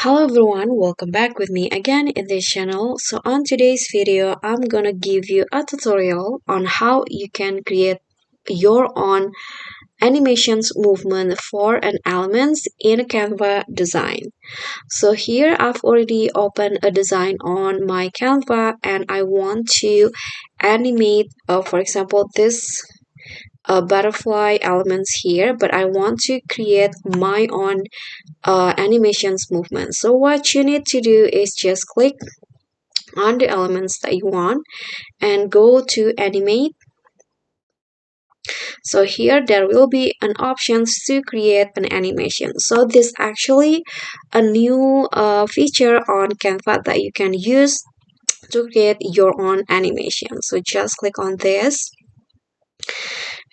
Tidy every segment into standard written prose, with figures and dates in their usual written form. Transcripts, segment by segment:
Hello everyone, welcome back with me again in this channel. So on today's video, I'm gonna give you a tutorial on how you can create your own animations movement for an elements in Canva design. So here I've already opened a design on my Canva and I want to animate, for example, this butterfly elements here, but I want to create my own animations movement. So what you need to do is just click on the elements that you want and go to animate. So here there will be an options to create an animation. So this actually a new feature on Canva that you can use to create your own animation. So just click on this,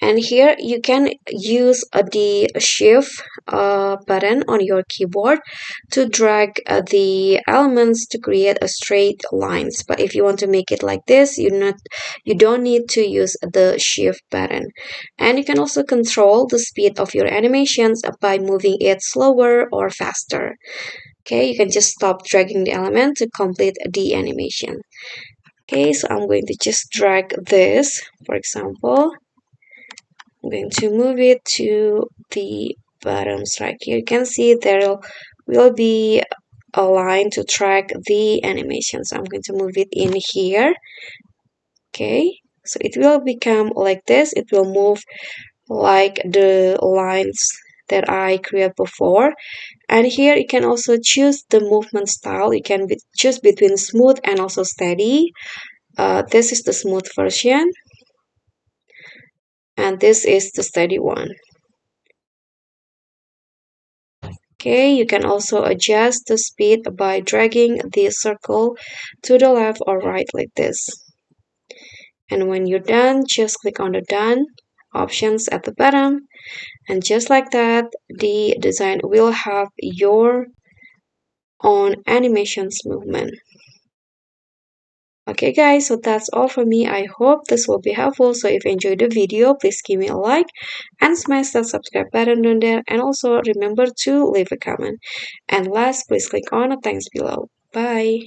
and here you can use the shift button on your keyboard to drag the elements to create a straight lines. But if you want to make it like this, you don't need to use the shift button. And you can also control the speed of your animations by moving it slower or faster. Okay, you can just stop dragging the element to complete the animation. Okay, so I'm going to just drag this, for example. I'm going to move it to the bottoms right here. You can see there will be a line to track the animation. So I'm going to move it in here. Okay, so it will become like this. It will move like the lines that I created before. And here you can also choose the movement style. You can choose between smooth and also steady. This is the smooth version, and this is the steady one. Okay, you can also adjust the speed by dragging the circle to the left or right like this. And when you're done, just click on the done options at the bottom. And just like that, the design will have your own animations movement. Okay guys, so that's all for me. I hope this will be helpful. So if you enjoyed the video, please give me a like and smash that subscribe button down there. And also remember to leave a comment. And last, please click on the thanks below. Bye.